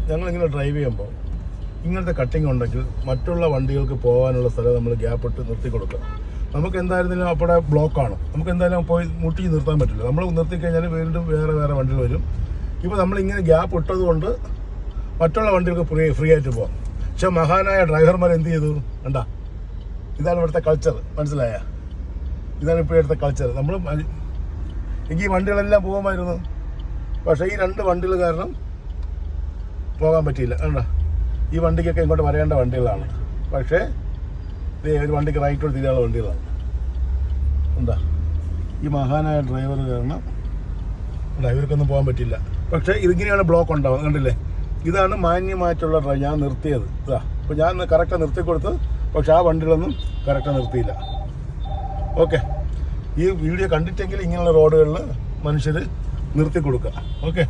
ഞങ്ങളിങ്ങനെ ഡ്രൈവ് ചെയ്യുമ്പോൾ ഇങ്ങനത്തെ കട്ടിങ് ഉണ്ടെങ്കിൽ മറ്റുള്ള വണ്ടികൾക്ക് പോകാനുള്ള സ്ഥലം നമ്മൾ ഗ്യാപ്പ് ഇട്ട് നിർത്തി കൊടുക്കുക. നമുക്ക് എന്തായിരുന്നാലും അവിടെ ബ്ലോക്കാണ്, നമുക്ക് എന്തായാലും പോയി മുട്ടി നിർത്താൻ പറ്റില്ല. നമ്മൾ നിർത്തിക്കഴിഞ്ഞാൽ വീണ്ടും വേറെ വണ്ടികൾ വരും. ഇപ്പോൾ നമ്മളിങ്ങനെ ഗ്യാപ്പ് ഇട്ടത് കൊണ്ട് മറ്റുള്ള വണ്ടികൾക്ക് ഫ്രീ ആയിട്ട് പോകാം. പക്ഷെ മഹാനായ ഡ്രൈവർമാർ എന്ത് ചെയ്തു കണ്ടാ, ഇതാണ് ഇവിടുത്തെ കൾച്ചർ. മനസ്സിലായ? ഇതാണ് ഇപ്പോൾ ഇവിടുത്തെ കൾച്ചർ. എനിക്ക് ഈ വണ്ടികളെല്ലാം പോകുമായിരുന്നു, പക്ഷേ ഈ 2 വണ്ടികൾ കാരണം പോകാൻ പറ്റിയില്ല. കണ്ടാ, ഈ വണ്ടിക്കൊക്കെ ഇങ്ങോട്ട് വരേണ്ട വണ്ടികളാണ്, പക്ഷേ ഒരു വണ്ടിക്ക് റൈറ്റോട് തിരിയാനുള്ള വണ്ടികളാണ്. എന്താ ഈ മഹാനായ ഡ്രൈവർ കാരണം ഡ്രൈവർക്കൊന്നും പോകാൻ പറ്റില്ല. പക്ഷേ ഇതിങ്ങനെയാണ് ബ്ലോക്ക് ഉണ്ടാവുന്നത്. കണ്ടില്ലേ, ഇതാണ് മാന്യമായിട്ടുള്ള ഡ്രൈവ്. ഞാൻ നിർത്തിയത് ഇതാ. അപ്പോൾ ഞാൻ കറക്റ്റാണ് നിർത്തി കൊടുത്തത്, പക്ഷെ ആ വണ്ടികളൊന്നും കറക്റ്റാണ് നിർത്തിയില്ല. ഓക്കെ, ഈ വീഡിയോ കണ്ടിട്ടെങ്കിൽ ഇങ്ങനെയുള്ള റോഡുകളിൽ മനുഷ്യർ നിർത്തി കൊടുക്കുക. ഓക്കെ.